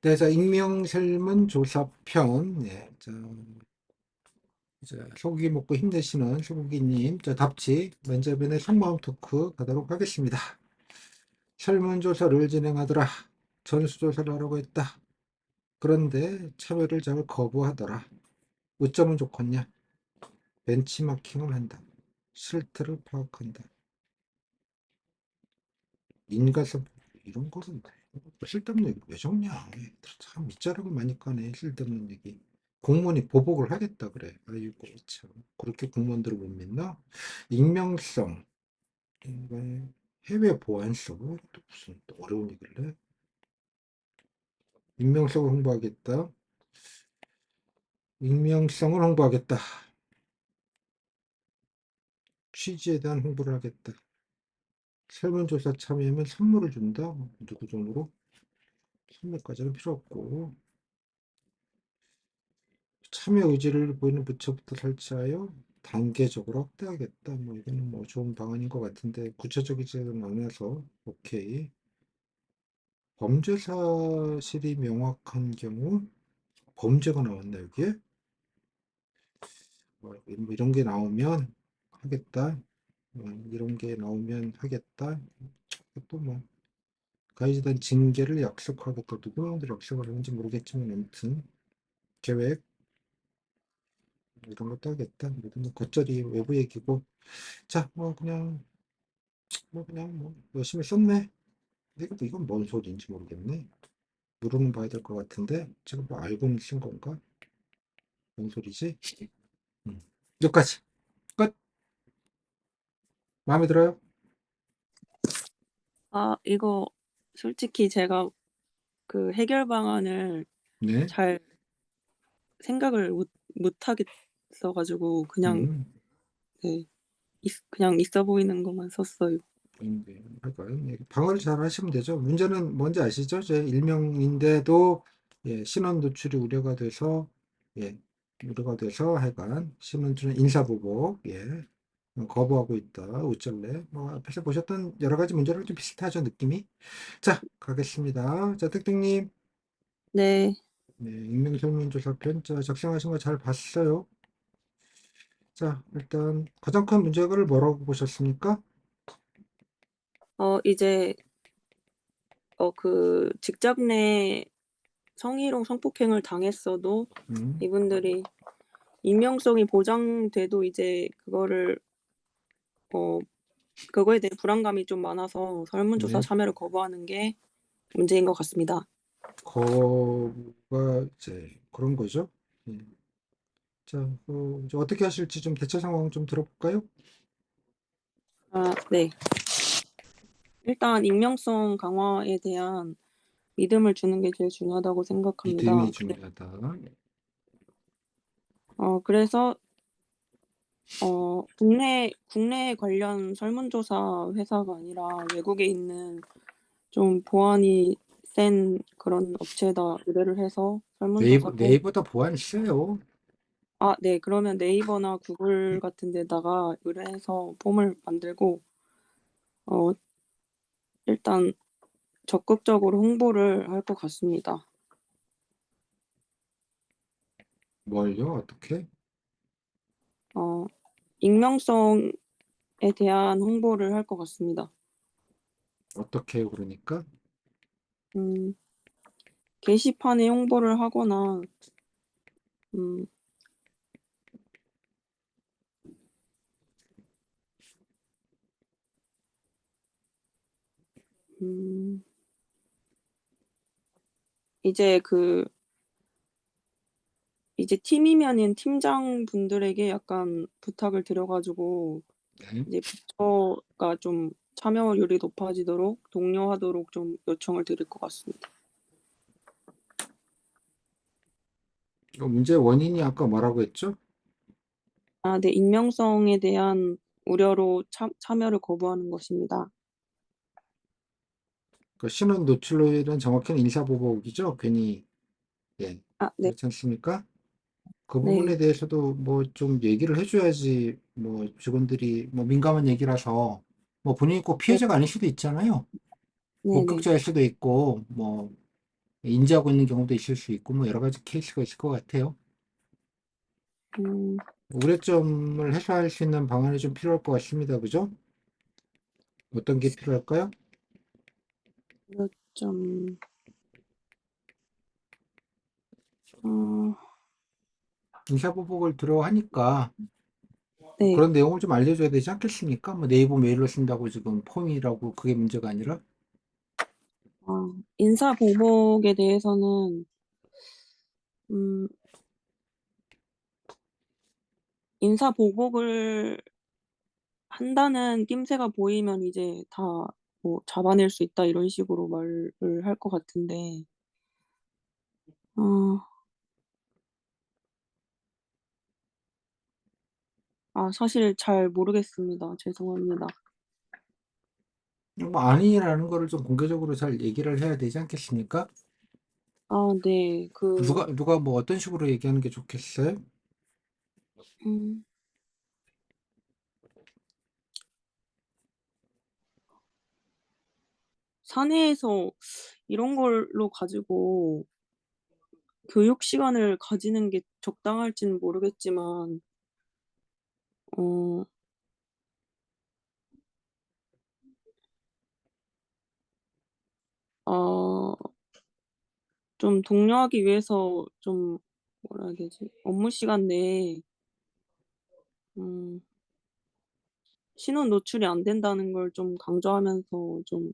네, 자, 익명설문조사편. 네, 소고기 먹고 힘내시는 소고기님, 답지 면접인의 속마음 토크 가도록 하겠습니다. 설문조사를 진행하더라. 전수조사를 하라고 했다. 그런데 참여를 잘 거부하더라. 어쩌면 좋겠냐? 벤치마킹을 한다. 실태를 파악한다. 인가성 이런 것은 쓸데없는 얘기 왜 적냐? 참 밑자락을 많이 까네. 쓸데없는 얘기. 공무원이 보복을 하겠다 그래. 아이고 참 그렇게 공무원들을 못 믿나? 익명성, 해외 보안성, 또 무슨 또 어려운 얘기를 해. 익명성을 홍보하겠다. 익명성을 홍보하겠다. 취지에 대한 홍보를 하겠다. 설문조사 참여하면 선물을 준다. 누구 정도로? 선물까지는 필요 없고. 참여 의지를 보이는 부처부터 설치하여 단계적으로 확대하겠다. 뭐 이거는 뭐 좋은 방안인 것 같은데 구체적이지는 않아서 오케이. 범죄 사실이 명확한 경우 범죄가 나왔나 여기에? 뭐 이런 게 나오면 하겠다. 이런 게 나오면 하겠다. 또 뭐 가해자단 징계를 약속하겠다. 누구들 약속을 하는지 모르겠지만 아무튼 계획 이런 것도 하겠다. 모든 건 겉절이 외부 얘기고 자, 뭐 그냥 열심히 썼네. 근데 이건 뭔 소리인지 모르겠네. 물어는 봐야 될 것 같은데 지금 뭐 알고는 쓴 건가? 뭔 소리지? 음. 여기까지 끝. 마음에 들어요? 아, 이거 솔직히 제가 그 해결 방안을 네. 잘 생각을 못 하겠어 가지고 그냥 음. 네. 그냥 있어 보이는 것만 썼어요. 네. 할까요? 네. 방어를 잘 하시면 되죠. 문제는 뭔지 아시죠? 제 일명인데도 예, 신원 노출이 예, 우려가 돼서 하여간 신원주는 인사보복 예, 거부하고 있다. 어쩔래? 뭐 앞에서 보셨던 여러 가지 문제랑 좀 비슷하죠 느낌이. 자, 가겠습니다. 자, 택택님. 네. 네, 익명설문조사편 작성하신 거 잘 봤어요. 자, 일단 가장 큰 문제를 뭐라고 보셨습니까? 이제 그 직장 내 성희롱 성폭행을 당했어도 음, 이분들이 익명성이 보장돼도 이제 어 그거에 대해 불안감이 좀 많아서 설문조사 네, 참여를 거부하는 게 문제인 것 같습니다. 거가 이제 그런 거죠. 예. 자, 이제 어떻게 하실지 좀 대처 상황 좀 들어볼까요? 아, 네. 일단 익명성 강화에 대한 믿음을 주는 게 제일 중요하다고 믿음이 생각합니다. 중요하다. 그래서 국내 관련 설문조사 회사가 아니라 외국에 있는 좀 보안이 센 그런 업체에다 의뢰를 해서 설문조사 폼. 네이버다 보안 있어요. 아, 네. 그러면 네이버나 구글 같은 데다가 의뢰해서 폼을 만들고 어 일단 적극적으로 홍보를 할 것 같습니다. 뭘요? 어떻게? 어 익명성에 대한 홍보를 할 것 같습니다. 어떻게 그러니까? 음 게시판에 홍보를 하거나 음 음 이제 이제 팀이면은 팀장분들에게 약간 부탁을 드려 가지고 네. 이제 부처가 좀 참여율이 높아지도록 독려하도록 좀 요청을 드릴 것 같습니다. 문제 원인이 아까 뭐라고 했죠? 아, 네. 익명성에 대한 우려로 참여를 거부하는 것입니다. 그 신원 노출로는 정확히는 인사보복이죠. 괜히 예, 아, 네. 그렇지 않습니까? 그 부분에 네. 대해서도 뭐 좀 얘기를 해줘야지 뭐 직원들이 뭐 민감한 얘기라서 뭐 본인이 꼭 네. 피해자가 아닐 수도 있잖아요. 네네. 목격자일 수도 있고 뭐 인지하고 있는 경우도 있을 수 있고 뭐 여러 가지 케이스가 있을 것 같아요. 음, 우려점을 해소할 수 있는 방안이 좀 필요할 것 같습니다. 그죠? 어떤 게 필요할까요? 좀, 어, 인사보복을 들어 하니까 네. 그런 내용을 좀 알려줘야 되지 않겠습니까? 뭐 네이버 메일로 쓴다고 지금 폼이라고 그게 문제가 아니라. 인사 보복에 대해서는, 음, 인사 보복을 한다는 낌새가 보이면 이제 다 뭐 잡아낼 수 있다 이런 식으로 말을 할 것 같은데, 어, 사실 잘 모르겠습니다. 죄송합니다. 뭐 아니라는 거를 좀 공개적으로 잘 얘기를 해야 되지 않겠습니까? 네. 누가 뭐 어떤 식으로 얘기하는 게 좋겠어요? 음, 사내에서 이런 걸로 가지고 교육 시간을 가지는 게 적당할지는 모르겠지만, 어, 아, 좀 독려하기 위해서 좀 뭐라 해야 되지? 업무 시간 내에 음 신원 노출이 안 된다는 걸 좀 강조하면서 좀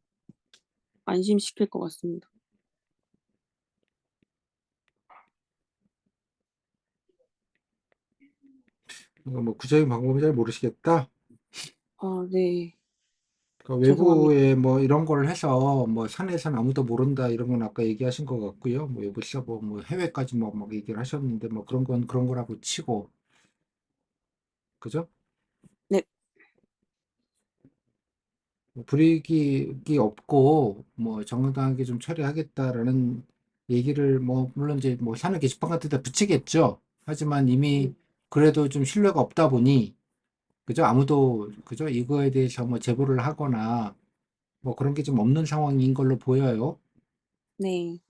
안심시킬 것 같습니다. 이거 뭐 구체적인 방법을 잘 모르시겠다. 네. 그러니까 죄송합니다. 외부에 뭐 이런 걸 해서 뭐 사내에서는 아무도 모른다 이런 건 아까 얘기하신 것 같고요. 뭐 외부 서버 뭐 해외까지 막 얘기를 하셨는데 뭐 그런 건 그런 거라고 치고 그죠? 네. 뭐 불이익이 없고 뭐 정당하게 좀 처리하겠다라는 얘기를 뭐 물론 이제 뭐 사내 게시판 같은 데 붙이겠죠. 하지만 이미 음 그래도 좀 신뢰가 없다 보니 그죠? 아무도 그죠? 이거에 대해서 뭐 제보를 하거나 뭐 그런 게 좀 없는 상황인 걸로 보여요. 네.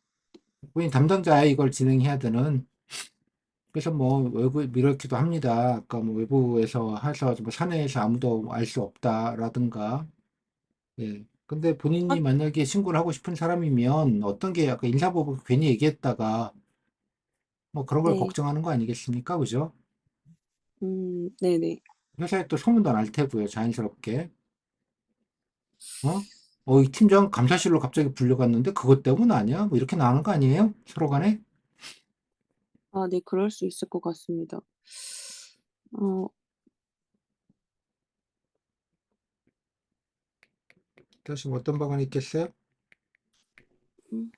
본인 담당자야 이걸 진행해야 되는. 그래서 뭐 외부 이렇기도 합니다. 아까 뭐 외부에서 해서 뭐 사내에서 아무도 알 수 없다라든가. 예. 근데 아 본인이 만약에 신고를 하고 싶은 사람이면 어떤 게 약간 인사보고 괜히 얘기했다가 뭐 그런 걸 네. 걱정하는 거 아니겠습니까? 그죠? 네네. 회사에 또 소문도 날 테고요. 자연스럽게. 어? 이 팀장 감사실로 갑자기 불려갔는데 그것 때문 아니야? 뭐 이렇게 나오는 거 아니에요? 서로 간에? 네. 그럴 수 있을 것 같습니다. 어 다시 뭐 어떤 방안이 있겠어요? 음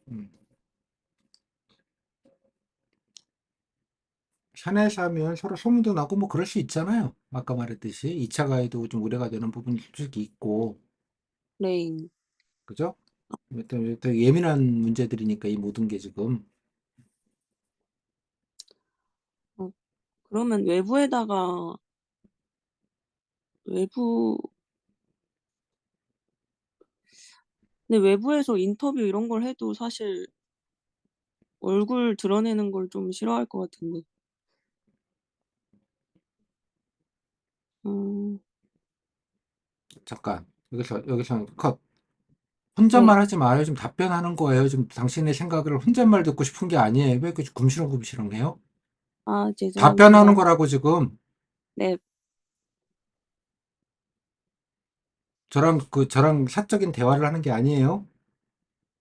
음. 사내에서 하면 서로 소문도 나고 뭐 그럴 수 있잖아요. 아까 말했듯이 2차 가해도 좀 우려가 되는 부분이 솔직히 있고, 네. 그죠? 일단 되게 예민한 문제들이니까 이 모든 게 지금 어 그러면 외부에다가 외부 근데 외부에서 인터뷰 이런 걸 해도 사실 얼굴 드러내는 걸 좀 싫어할 것 같은데. 음 잠깐 여기서 컷. 혼잣말 네. 하지 마요. 좀 답변하는 거예요. 좀 당신의 생각을 혼잣말 듣고 싶은 게 아니에요. 왜 이렇게 굽시렁굽시렁 해요? 답변하는 죄송합니다. 거라고 지금 네. 저랑 사적인 대화를 하는 게 아니에요.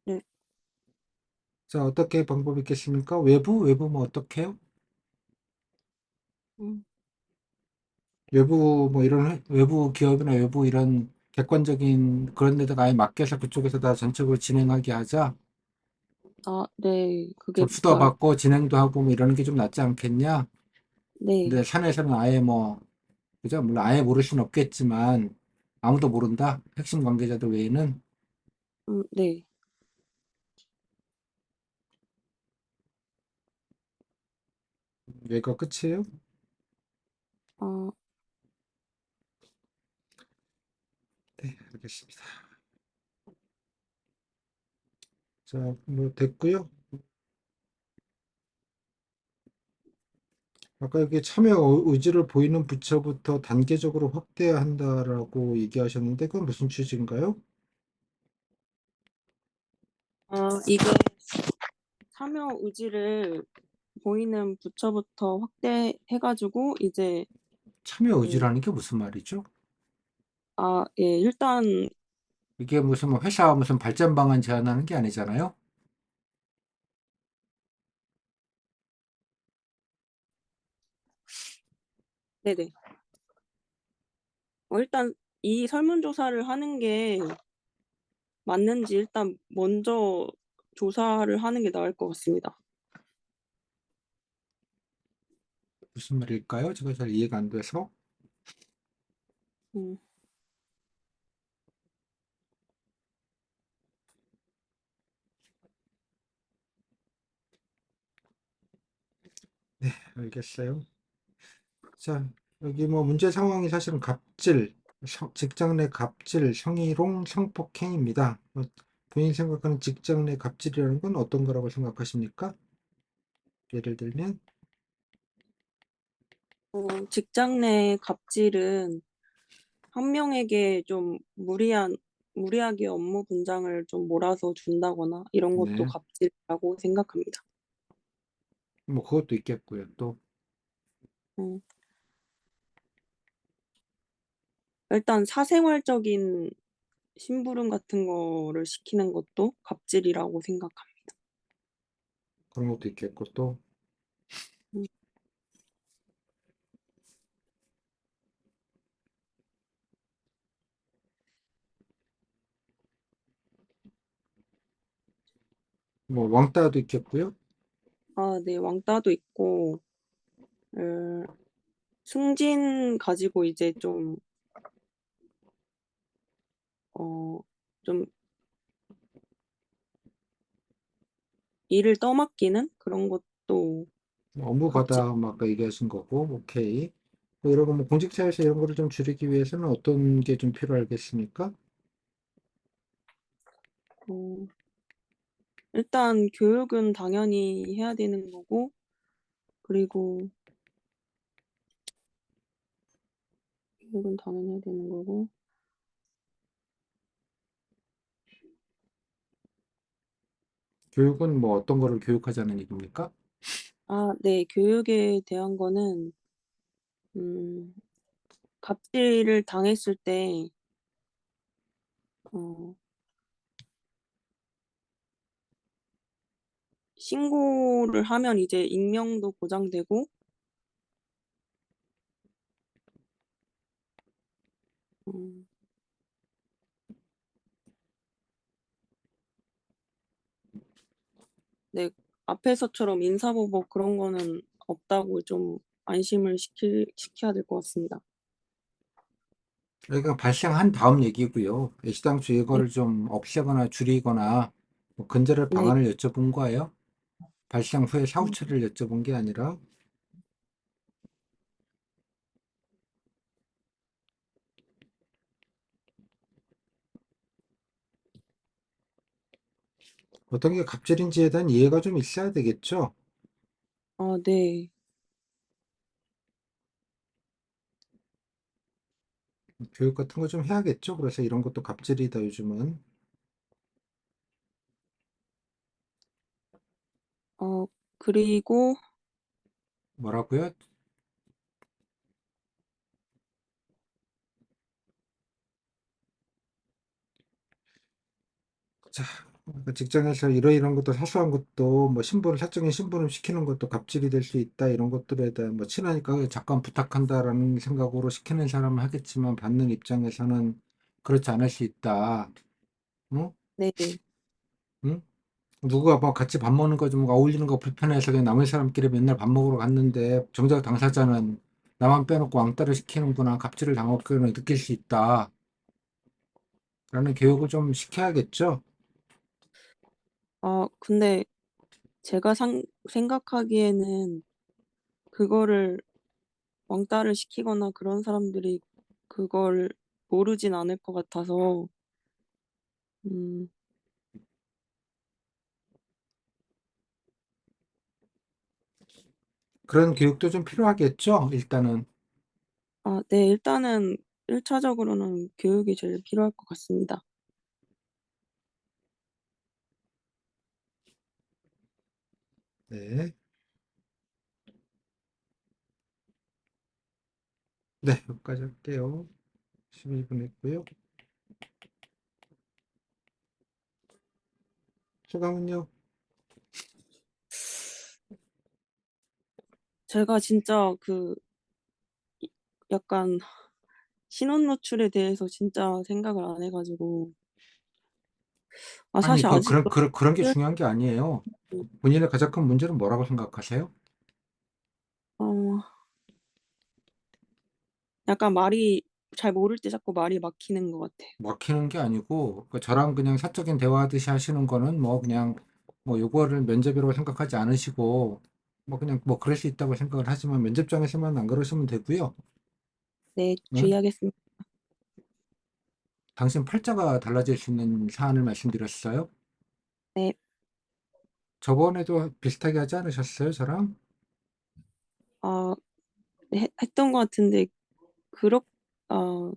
네. 자, 어떻게 방법이 있겠습니까? 외부 뭐 어떻게 해요? 음. 외부 뭐 이런 외부 기업이나 외부 이런 객관적인 그런 데다가 아예 맡겨서 그쪽에서 다 전적으로 진행하게 하자. 네. 그게 접수도 받고 진행도 하고 뭐 이러는 게 좀 낫지 않겠냐? 네. 근데 사내에서는 아예 뭐 그죠? 물론 아예 모를 수는 없겠지만 아무도 모른다. 핵심 관계자들 외에는 네. 여기가 끝이에요. 어, 네, 알겠습니다. 자, 뭐 됐고요. 아까 여기 참여 의지를 보이는 부처부터 단계적으로 확대한다라고 얘기하셨는데 그건 무슨 취지인가요? 이게 참여 의지를 보이는 부처부터 확대해가지고 이제 참여 그, 의지라는 게 무슨 말이죠? 예, 일단 이게 무슨 뭐 회사 무슨 발전 방안 제안하는 게 아니잖아요? 네네. 일단 이 설문조사를 하는 게 맞는지 일단 먼저 조사를 하는 게 나을 것 같습니다. 무슨 말일까요? 제가 잘 이해가 안 돼서. 음, 네, 알겠어요. 자, 여기 뭐 문제 상황이 사실은 갑질, 직장 내 갑질, 성희롱, 성폭행입니다. 본인 생각하는 직장 내 갑질이라는 건 어떤 거라고 생각하십니까? 예를 들면, 직장 내 갑질은 한 명에게 좀 무리하게 업무 분장을 좀 몰아서 준다거나 이런 것도 네, 갑질이라고 생각합니다. 뭐 그것도 있겠고요. 또, 음, 일단 사생활적인 심부름 같은 거를 시키는 것도 갑질이라고 생각합니다. 그런 것도 있겠고, 또, 음, 뭐 왕따도 있겠고요. 네, 왕따도 있고, 어, 승진 가지고 이제 어, 좀 일을 떠맡기는 그런 것도 업무 갑질. 과다 막 아까 얘기하신 거고, 오케이. 뭐 이런 거뭐 공직사회에서 이런 거를 좀 줄이기 위해서는 어떤 게 좀 필요하겠습니까? 어, 일단 교육은 당연히 해야 되는 거고, 그리고 교육은 당연히 해야 되는 거고, 교육은 뭐 어떤 거를 교육하자는 얘기입니까? 네, 교육에 대한 거는, 음, 갑질을 당했을 때, 어, 신고를 하면 이제 익명도 보장되고, 음, 네, 앞에서처럼 인사보복 그런 거는 없다고 좀 안심을 시켜야 될 것 같습니다. 그러니까 발생한 다음 얘기고요. 애시당초 네, 이거를 좀 없애거나 줄이거나 뭐 근절할 네, 방안을 여쭤본 거예요. 발생 후에 사후 음, 처리를 여쭤본 게 아니라 어떤 게 갑질인지에 대한 이해가 좀 있어야 되겠죠. 네. 교육 같은 거 좀 해야겠죠. 그래서 이런 것도 갑질이다 요즘은. 그리고, 뭐라고요? 자, 그러니까 직장에서 이런 것도 사소한 것도 뭐 사적인 심부름 시키는 것도 갑질이 될 수 있다 이런 것들에 대한 뭐 친하니까 잠깐 부탁한다라는 생각으로 시키는 사람은 하겠지만 받는 입장에서는 그렇지 않을 수 있다. 응? 네, 응? 누가 막 같이 밥 먹는 거 좀 어울리는 거 불편해서 그냥 남의 사람끼리 맨날 밥 먹으러 갔는데 정작 당사자는 나만 빼놓고 왕따를 시키는구나 갑질을 당했구나 느낄 수 있다. 라는 교육을 좀 시켜야겠죠. 근데 제가 생각하기에는 그거를 왕따를 시키거나 그런 사람들이 그걸 모르진 않을 것 같아서 음 그런 교육도 좀 필요하겠죠? 일단은. 네, 일단은 1 차적으로는 교육이 제일 필요할 것 같습니다. 네. 네, 여기까지 할게요. 12분 했고요. 소감은요? 제가 진짜 약간 신원 노출에 대해서 진짜 생각을 안 해 가지고 아니, 사실 아직도 그런 게 중요한 게 아니에요. 본인의 가장 큰 문제는 뭐라고 생각하세요? 어 약간 말이 잘 모를 때 자꾸 말이 막히는 것 같아요. 막히는 게 아니고, 저랑 그냥 사적인 대화하듯이 하시는 거는 뭐 그냥, 뭐 요거를 면접이라고 생각하지 않으시고, 뭐 그냥 뭐 그럴 수 있다고 생각을 하지만 면접장에서만 안 그러시면 되고요. 네, 응? 주의하겠습니다. 당신 팔자가 달라질 수 있는 사안을 말씀드렸어요. 네. 저번에도 비슷하게 하지 않으셨어요, 저랑? 아 했던 것 같은데 그렇 아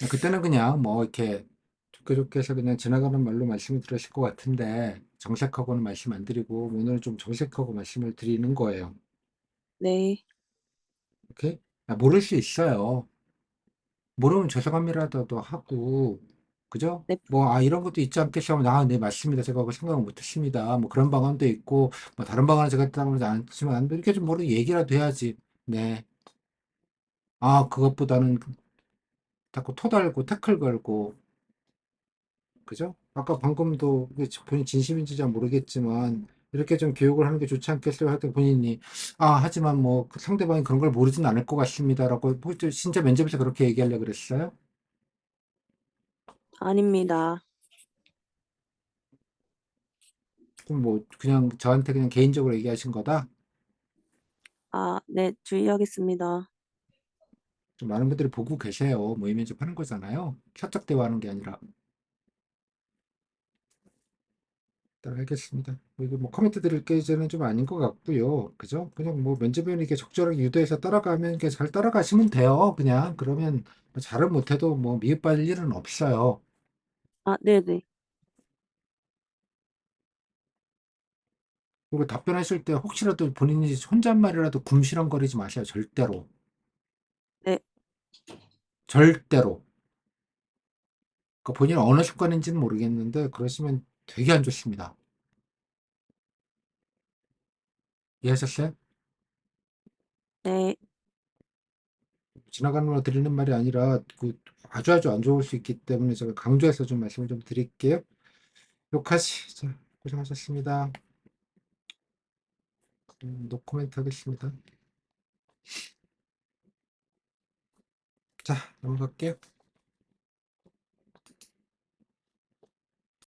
그때는 그냥 뭐 이렇게 좋게 좋게 해서 그냥 지나가는 말로 말씀을 드렸을 것 같은데 정색하고는 말씀 안 드리고 오늘은 좀 정색하고 말씀을 드리는 거예요. 네. 오케이? 모를 수 있어요. 모르면 죄송함이라도 하고, 그죠? 네. 뭐, 이런 것도 있지 않겠어요? 네, 맞습니다. 제가 그거 생각을 못 했습니다. 뭐, 그런 방안도 있고, 뭐, 다른 방안을 제가 했다고 하지 않지만, 이렇게 좀 모르게 얘기라도 해야지. 네. 그것보다는 자꾸 토달고, 태클 걸고, 그죠? 아까 방금도 이게 본인 진심인지 잘 모르겠지만, 이렇게 좀 교육을 하는 게 좋지 않겠어요? 할 때 본인이, 하지만 뭐, 그 상대방이 그런 걸 모르진 않을 것 같습니다라고, 뭐, 진짜 면접에서 그렇게 얘기하려고 그랬어요? 아닙니다. 그럼 뭐 그냥 저한테 그냥 개인적으로 얘기하신 거다? 네, 주의하겠습니다. 좀 많은 분들이 보고 계세요. 모의 면접하는 거잖아요. 사적 대화하는 게 아니라. 따라 하겠습니다. 이거 뭐 코멘트 드릴 게 이제는 좀 아닌 것 같고요. 그죠? 그냥 뭐 면접위원 이렇게 적절하게 유도해서 따라가면 이렇게 잘 따라가시면 돼요. 그냥 그러면 뭐 잘은 못해도 뭐 미흡할 일은 없어요. 네네. 그리고 답변하실 때 혹시라도 본인이 혼잣말이라도 궁시렁거리지 마세요. 절대로. 네. 절대로. 그러니까 본인 어느 습관인지는 모르겠는데 그러시면 되게 안 좋습니다. 이해하셨어요? 네. 지나가는 거 드리는 말이 아니라 아주 아주 안 좋을 수 있기 때문에 제가 강조해서 좀 말씀을 좀 드릴게요. 욕하시. 자, 고생하셨습니다. 노코멘트 하겠습니다. 자, 넘어갈게요.